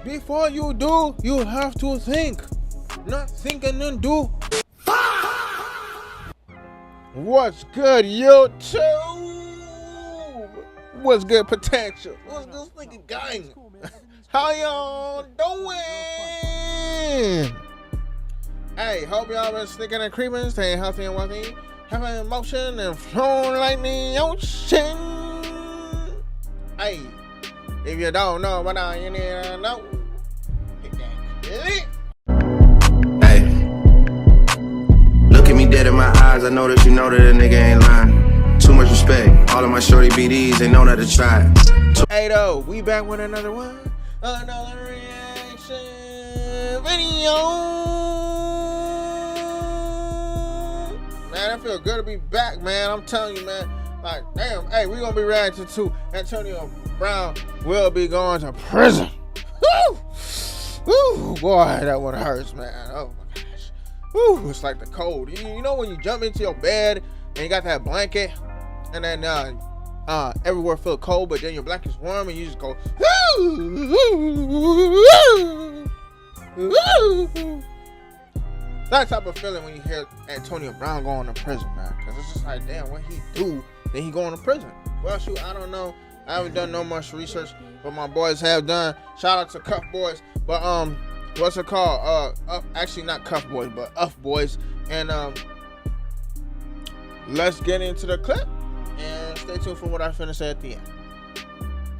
Before you do, you have to think. Not think and then do. What's good, YouTube? What's good, potential? What's good, sneaky gang? How y'all doing? Hey, hope y'all been sneaking and creeping, staying healthy and wealthy, having motion and flowing like the ocean. Hey, if you don't know, but now you need to know. Hit that click. Hey, look at me dead in my eyes. I know that you know that a nigga ain't lying. Too much respect. All of my shorty BDs, they know not to try. Hey, though, we back with another one. Another reaction video. Man, it feel good to be back, man. I'm telling you, man. Like, damn, hey, we gonna be reacting to Antonio Brown will be going to prison. Woo! Woo, boy, that one hurts, man. Oh my gosh. Woo, it's like the cold. You know when you jump into your bed and you got that blanket and then everywhere feel cold, but then your blanket's warm and you just go, that type of feeling when you hear Antonio Brown going to prison, man. Because it's just like, damn, what he do, then he going to prison. Well, shoot, I don't know. I haven't done no much research, but my boys have done. Shout out to Cuff Boys. But, what's it called? Actually, not Cuff Boys, but Uff Boys. And, let's get into the clip. And stay tuned for what I finna say at the end.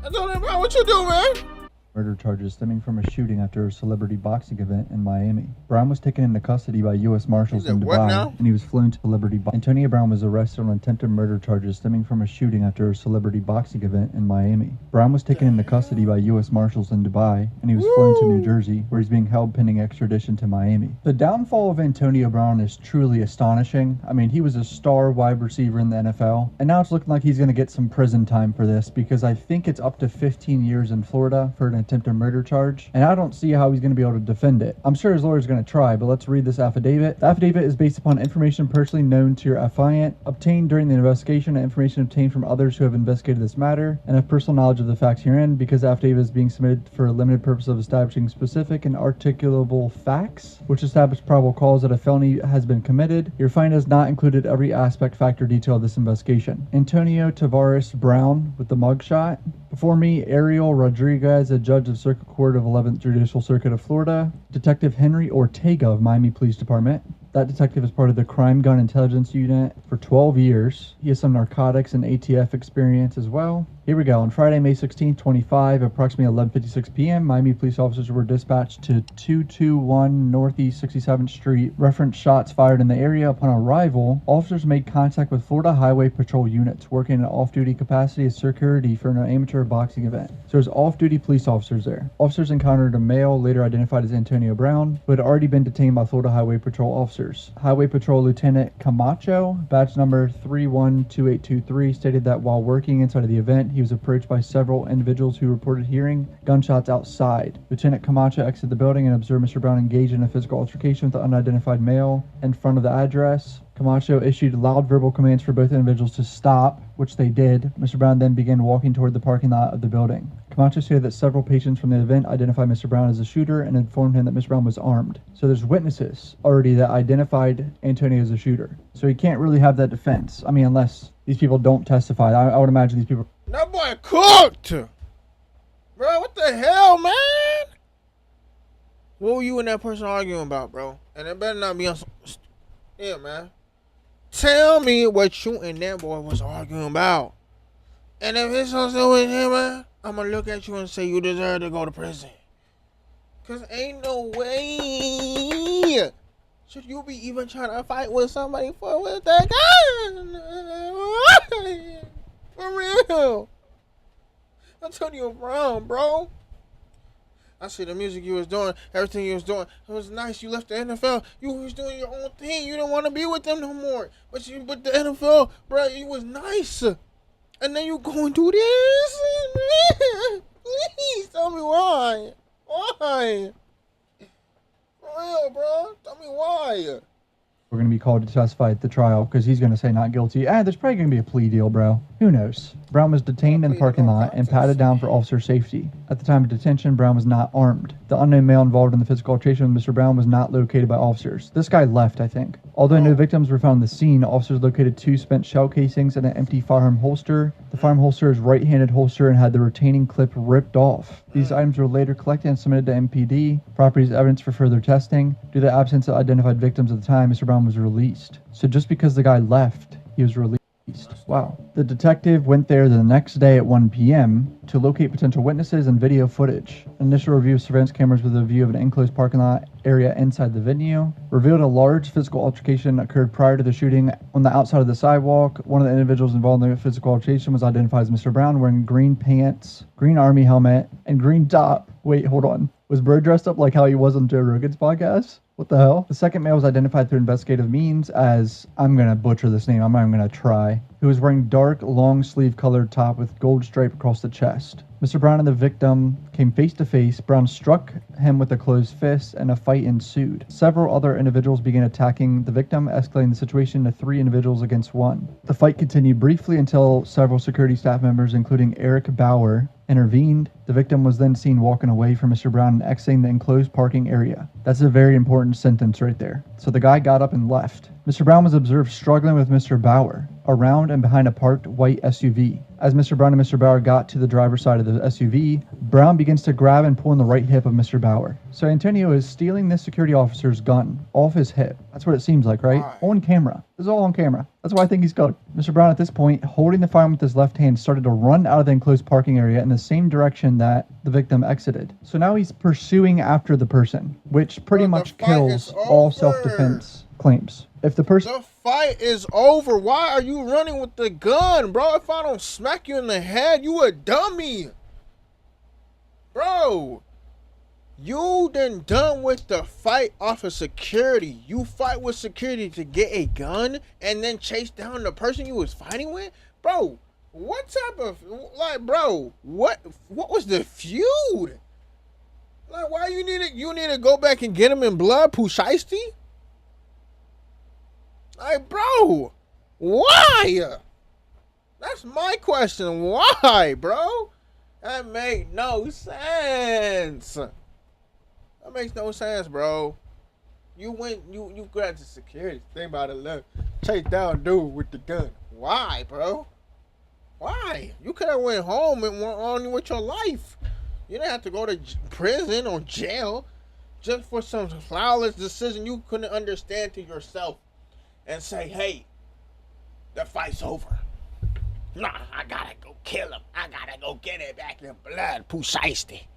Antonio Brown, what you do, man? Murder charges stemming from a shooting after a celebrity boxing event in Miami. Brown was taken into custody by U.S. Marshals in Dubai, and he was flown to celebrity. Antonio Brown was arrested on attempted murder charges stemming from a shooting after a celebrity boxing event in Miami. Brown was taken into custody by U.S. Marshals in Dubai, and he was flown to New Jersey, where he's being held pending extradition to Miami. The downfall of Antonio Brown is truly astonishing. I mean, he was a star wide receiver in the NFL, and now it's looking like he's going to get some prison time for this, because I think it's up to 15 years in Florida for an attempted murder charge, and I don't see how he's going to be able to defend it. I'm sure his lawyer's going to try, but let's read this affidavit. The affidavit is based upon information personally known to your affiant, obtained during the investigation, and information obtained from others who have investigated this matter, and have personal knowledge of the facts herein. Because the affidavit is being submitted for a limited purpose of establishing specific and articulable facts, which establish probable cause that a felony has been committed, your finding has not included every aspect, fact, or detail of this investigation. Antonio Tavares Brown with the mugshot. Before me, Ariel Rodriguez, a judge of Circuit Court of 11th Judicial Circuit of Florida. Detective Henry Ortega of Miami Police Department. That detective is part of the Crime Gun Intelligence Unit for 12 years. He has some narcotics and ATF experience as well. Here we go. On Friday, May 16, 25, approximately 11:56 p.m., Miami police officers were dispatched to 221 Northeast 67th Street. Reference shots fired in the area. Upon arrival, officers made contact with Florida Highway Patrol units working in an off-duty capacity as security for an amateur boxing event. So there's off-duty police officers there. Officers encountered a male, later identified as Antonio Brown, who had already been detained by Florida Highway Patrol officers. Highway Patrol Lieutenant Camacho, badge number 312823, stated that while working inside of the event, he was approached by several individuals who reported hearing gunshots outside. Lieutenant Camacho exited the building and observed Mr. Brown engaged in a physical altercation with the unidentified male in front of the address. Camacho issued loud verbal commands for both individuals to stop, which they did. Mr. Brown then began walking toward the parking lot of the building. Camacho stated that several patrons from the event identified Mr. Brown as a shooter and informed him that Mr. Brown was armed. So there's witnesses already that identified Antonio as a shooter. So he can't really have that defense. I mean, unless these people don't testify. I would imagine these people... That boy cooked! Bro, what the hell, man? What were you and that person arguing about, bro? And it better not be on some... Yeah, man. Tell me what you and that boy was arguing about. And if it's something with him, man, I'm gonna look at you and say you deserve to go to prison. Cause ain't no way should you be even trying to fight with somebody with that gun. For real. Antonio Brown, bro. I see the music you was doing, everything you was doing. It was nice. You left the NFL. You was doing your own thing. You didn't want to be with them no more. But the NFL, bro, it was nice. And then you go and do this. Please tell me why. Why? For real, bro. Tell me why. we're going to be called to testify at the trial because he's going to say not guilty. There's probably going to be a plea deal, bro. Who knows? Brown was detained in the parking lot and patted down for officer safety. At the time of detention, Brown was not armed. The unknown male involved in the physical altercation with Mr. Brown was not located by officers. This guy left, I think. Although no victims were found on the scene, officers located 2 spent shell casings and an empty firearm holster. The firearm holster is right-handed holster and had the retaining clip ripped off. These items were later collected and submitted to MPD. Property is evidence for further testing. Due to the absence of identified victims at the time, Mr. Brown was released. So just because the guy left, he was released. Wow. The detective went there the next day at 1 p.m. to locate potential witnesses and video footage. Initial review of surveillance cameras with a view of an enclosed parking lot area inside the venue revealed a large physical altercation occurred prior to the shooting on the outside of the sidewalk. One of the individuals involved in the physical altercation was identified as Mr. Brown, wearing green pants, green army helmet, and green top. Wait, hold on. Was Bird dressed up like how he was on Joe Rogan's podcast? What the hell? The second male was identified through investigative means as, I'm going to butcher this name, I'm not even going to try, who was wearing dark, long sleeve colored top with gold stripe across the chest. Mr. Brown and the victim came face to face. Brown struck him with a closed fist and a fight ensued. Several other individuals began attacking the victim, escalating the situation to 3 individuals against 1. The fight continued briefly until several security staff members, including Eric Bauer, intervened. The victim was then seen walking away from Mr. Brown and exiting the enclosed parking area. That's a very important sentence right there. So the guy got up and left. Mr. Brown was observed struggling with Mr. Bauer around and behind a parked white SUV. As Mr. Brown and Mr. Bauer got to the driver's side of the SUV, Brown begins to grab and pull on the right hip of Mr. Bauer. So Antonio is stealing this security officer's gun off his hip. That's what it seems like, right? On camera. This is all on camera. That's why I think he's cooked. Mr. Brown, at this point, holding the firearm with his left hand, started to run out of the enclosed parking area in the same direction that the victim exited. So now he's pursuing after the person, which pretty much kills all self-defense claims. If the person... The fight is over. Why are you running with the gun, bro? If I don't smack you in the head, you a dummy. Bro, you done with the fight off of security. You fight with security to get a gun and then chase down the person you was fighting with? Bro, what type of, like, bro, what was the feud? Like, why you need to go back and get him in blood, Pusheisty? Like, bro, why? That's my question. Why, bro? That make no sense. That makes no sense, bro. You grabbed the security. Think about it, look. Chase down dude with the gun. Why, bro? Why? You could have went home and went on with your life. You didn't have to go to prison or jail just for some flawless decision you couldn't understand to yourself. And say, hey, the fight's over. Nah, I gotta go kill him. I gotta go get it back in blood, Pusheisty.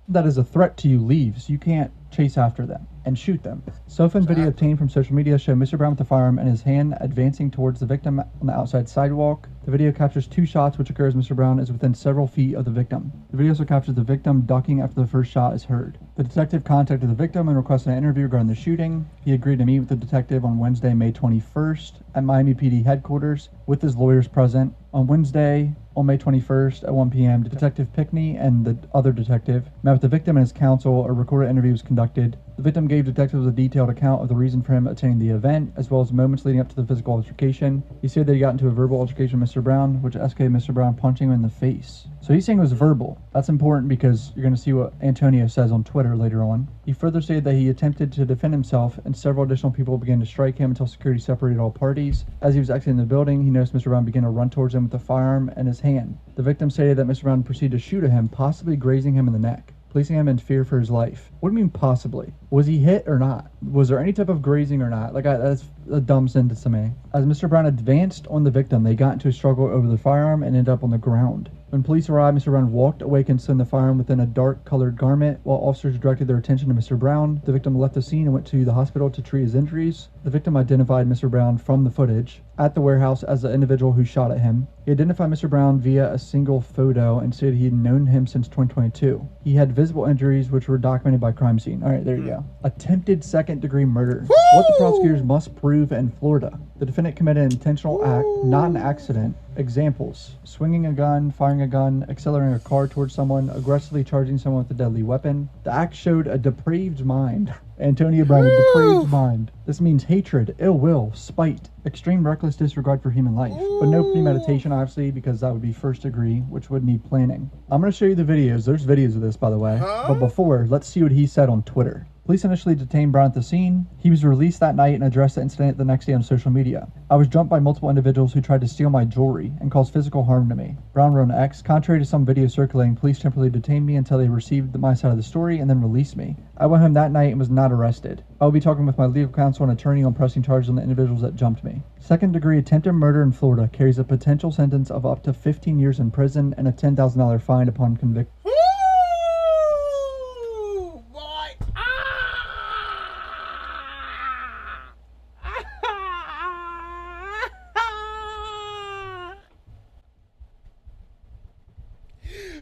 That is a threat to you leaves. You can't chase after them and shoot them. Cell phone video obtained from social media show Mr. Brown with the firearm in his hand advancing towards the victim on the outside sidewalk. The video captures 2 shots, which occurs Mr. Brown is within several feet of the victim. The video also captures the victim ducking after the first shot is heard. The detective contacted the victim and requested an interview regarding the shooting. He agreed to meet with the detective on Wednesday, May 21st at Miami PD headquarters with his lawyers present. On Wednesday, on May 21st at 1 p.m., Detective Pickney and the other detective met with the victim and his counsel. A recorded interview was conducted. The victim gave detectives a detailed account of the reason for him attending the event, as well as moments leading up to the physical altercation. He said that he got into a verbal altercation with Mr. Brown, which escalated Mr. Brown punching him in the face. So he's saying it was verbal. That's important because you're going to see what Antonio says on Twitter later on. He further stated that he attempted to defend himself, and several additional people began to strike him until security separated all parties. As he was exiting the building, he noticed Mr. Brown begin to run towards him with a firearm in his hand. The victim stated that Mr. Brown proceeded to shoot at him, possibly grazing him in the neck, placing him in fear for his life. What do you mean possibly? Was he hit or not? Was there any type of grazing or not? That's a dumb sentence to me. As Mr. Brown advanced on the victim, they got into a struggle over the firearm and ended up on the ground. When police arrived, Mr. Brown walked away concealing the firearm within a dark-colored garment. While officers directed their attention to Mr. Brown, the victim left the scene and went to the hospital to treat his injuries. The victim identified Mr. Brown from the footage at the warehouse as the individual who shot at him. He identified Mr. Brown via a single photo and stated he had known him since 2022. He had visible injuries which were documented by crime scene. All right, there you go. Attempted second-degree murder. Woo! What the prosecutors must prove in Florida. The defendant committed an intentional act, not an accident. Examples: swinging a gun, firing a gun, accelerating a car towards someone, aggressively charging someone with a deadly weapon. The act showed a depraved mind. Antonio Brown, a depraved mind. This means hatred, ill will, spite, extreme reckless disregard for human life. But no premeditation, obviously, because that would be first degree, which would need planning. I'm going to show you the videos. There's videos of this, by the way. But before, let's see what he said on Twitter. Police initially detained Brown at the scene. He was released that night and addressed the incident the next day on social media. I was jumped by multiple individuals who tried to steal my jewelry and cause physical harm to me. Brown wrote on X, contrary to some videos circulating, police temporarily detained me until they received my side of the story and then released me. I went home that night and was not arrested. I will be talking with my legal counsel and attorney on pressing charges on the individuals that jumped me. Second-degree attempted murder in Florida carries a potential sentence of up to 15 years in prison and a $10,000 fine upon conviction.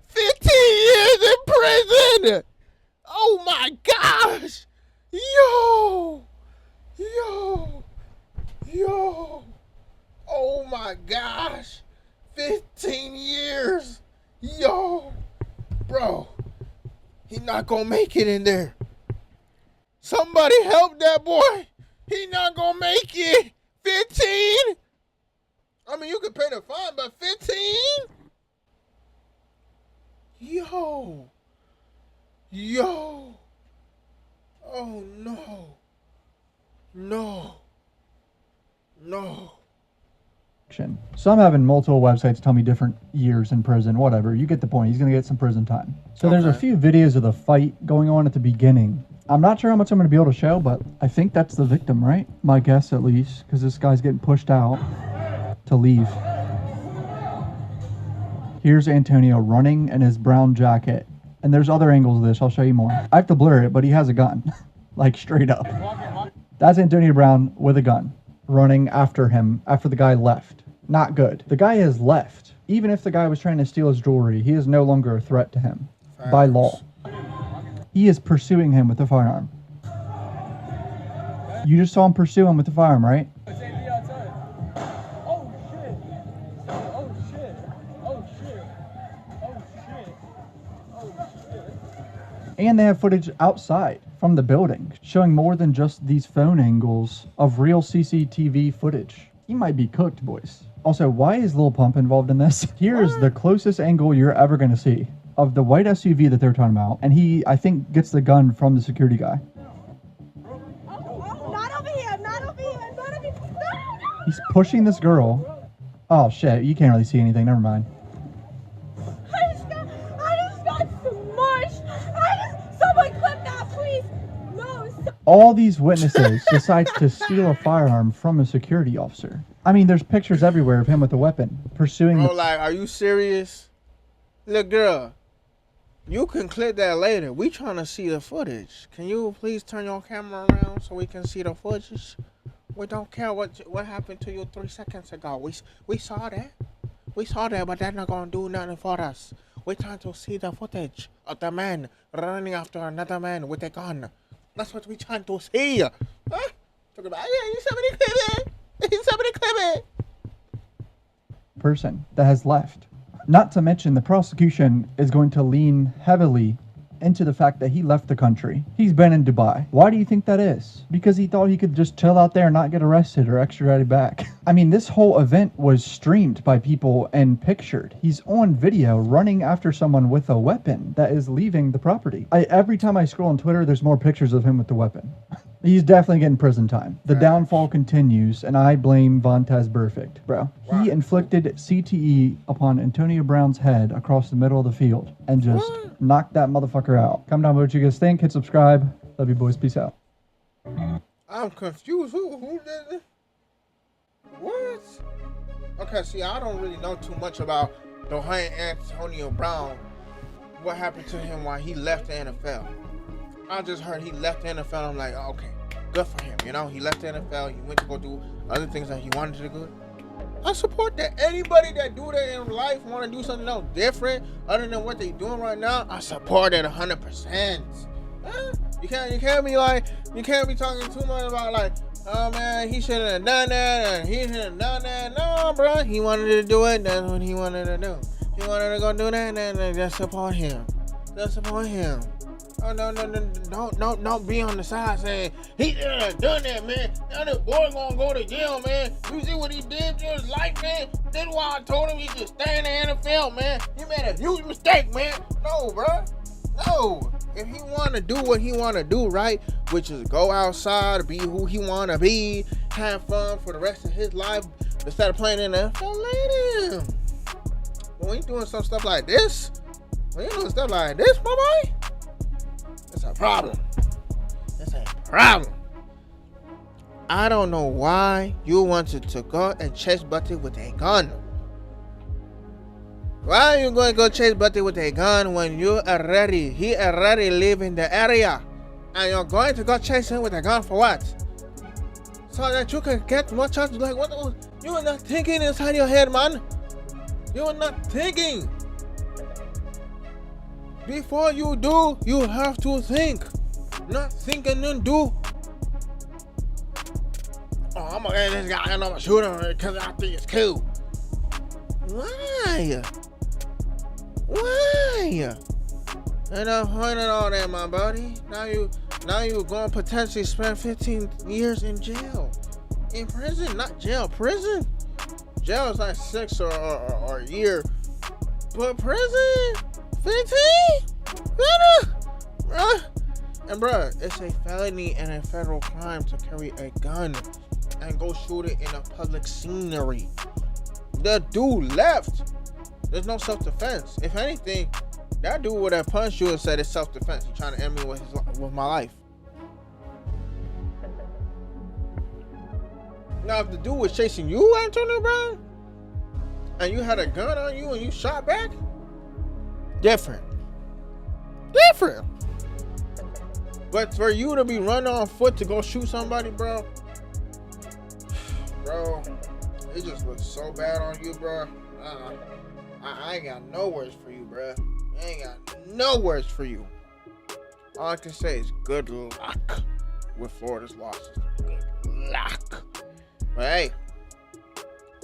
15 years in prison! Oh my gosh! Yo! Oh my gosh! 15 years! Yo! Bro, he not gonna make it in there. Somebody help that boy! He not gonna make it! 15? I mean, you could pay the fine, but 15? Yo. Oh no. So I'm having multiple websites tell me different years in prison, whatever. You get the point. He's going to get some prison time. So there's a few videos of the fight going on at the beginning. I'm not sure how much I'm going to be able to show, but I think that's the victim, right? My guess, at least, because this guy's getting pushed out to leave. Here's Antonio running in his brown jacket. And there's other angles of this. I'll show you more. I have to blur it, but he has a gun. Like, straight up. That's Antonio Brown with a gun, running after him after the guy left. Not good. The guy has left. Even if the guy was trying to steal his jewelry, he is no longer a threat to him. By law. He is pursuing him with a firearm. You just saw him pursue him with the firearm, right? And they have footage outside from the building showing more than just these phone angles of real CCTV footage. He might be cooked, boys. Also, why is Lil Pump involved in this? Here's the closest angle you're ever going to see of the white SUV that they're talking about. And he, I think, gets the gun from the security guy. Not over here, not over here, not over here. No. He's pushing this girl. Oh, shit. You can't really see anything. Never mind. I just got smushed. Someone clip that, please. No. All these witnesses decides to steal a firearm from a security officer. I mean, there's pictures everywhere of him with a weapon pursuing Bro, like, are you serious? Look, girl, you can clip that later. We trying to see the footage. Can you please turn your camera around so we can see the footage? We don't care what happened to you 3 seconds ago. We saw that. We saw that, but that's not gonna do nothing for us. We're trying to see the footage of the man running after another man with a gun. That's what we're trying to see. Huh? Talk about, yeah, somebody clip it. Somebody clip it. Person that has left. Not to mention the prosecution is going to lean heavily into the fact that he left the country. He's been in Dubai. Why do you think that is? Because he thought he could just chill out there and not get arrested or extradited back. I mean, this whole event was streamed by people and pictured. He's on video running after someone with a weapon that is leaving the property. Every time I scroll on Twitter, there's more pictures of him with the weapon. He's definitely getting prison time. The downfall continues, and I blame Vontez Burfict, bro. He inflicted CTE upon Antonio Brown's head across the middle of the field and just knocked that motherfucker out. Comment down below what you guys think. Hit subscribe. Love you, boys. Peace out. I'm confused. Who did it? What? Okay, see, I don't really know too much about the whole Antonio Brown. What happened to him while he left the NFL? I just heard he left the NFL. I'm like, oh, okay, good for him. You know, he left the NFL. He went to go do other things that he wanted to do. I support that. Anybody that do that in life want to do something else different other than what they doing right now, I support it 100%. Huh? You can't be like, you can't be talking too much about like, oh man, he shouldn't have done that and he shouldn't have done that. No, bro, he wanted to do it. That's what he wanted to do. He wanted to go do that, and just support him. Just support him. Oh, no, don't be on the side saying he done that, man. Now the boy gonna go to jail, man. You see what he did to his life, man? That's why I told him he should stay in the NFL, man. He made a huge mistake, man. No, bro. No. If he wanna do what he wanna do, right, which is go outside, be who he wanna be, have fun for the rest of his life, instead of playing in the NFL, let him. But when you doing some stuff like this, my boy, it's a problem. It's a problem. I don't know why you wanted to go and chase Buddy with a gun. Why are you going to go chase Buddy with a gun when he already live in the area? And you're going to go chase him with a gun for what? So that you can get more chances. Like, what? You are not thinking inside your head, man. You are not thinking. Before you do, you have to think. Not think and then do. Oh, I'm gonna get this guy and I'm gonna shoot him because I think it's cool. Why? And I'm finding all that, my buddy. Now you gonna potentially spend 15 years in jail. In prison, not jail, prison. Jail is like 6 or a year. But prison? 15? And bruh, it's a felony and a federal crime to carry a gun and go shoot it in a public scenery. The dude left. There's no self-defense. If anything, that dude would have punched you and said it's self-defense. He's trying to end me with my life. Now, if the dude was chasing you, Antonio Brown, and you had a gun on you and you shot back, different. But for you to be running on foot to go shoot somebody, bro, it just looks so bad on you, bro. I ain't got no words for you, bro. I ain't got no words for you. All I can say is good luck with Florida's losses. Good luck. But hey,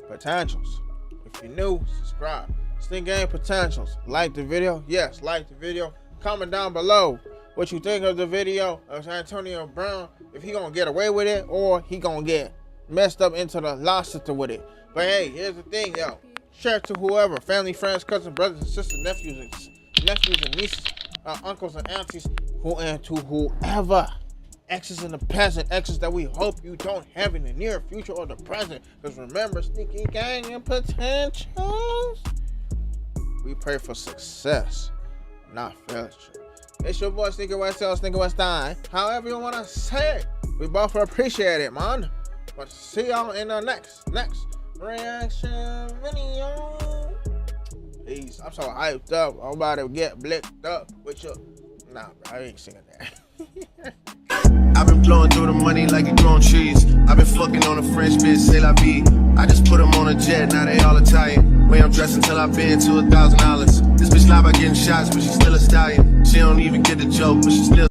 potentials. If you're new, subscribe. Sneak Game Potentials. Like the video? Yes, like the video. Comment down below what you think of the video of Antonio Brown. If he gonna get away with it or he gonna get messed up into the lawsuit with it. But hey, here's the thing, yo. Share it to whoever. Family, friends, cousins, brothers and sisters, nephews and nieces, uncles and aunties, and to whoever. Exes in the present, exes that we hope you don't have in the near future or the present. Because remember, Sneaky Gang and Potentials, we pray for success, not failure. It's your boy Sneakywesti or Sneakywesti. However you want to say it. We both appreciate it, man. But see y'all in the next reaction video. Peace. I'm so hyped up. I'm about to get blicked up with you. Nah, bro, I ain't singing that. I've been blowing through the money like it growing trees. I've been fucking on a French bitch, say la vie. I just put them on a jet, now they all Italian. Way I'm dressed until I've been to $1,000. This bitch lie by getting shots, but she's still a stallion. She don't even get the joke, but she still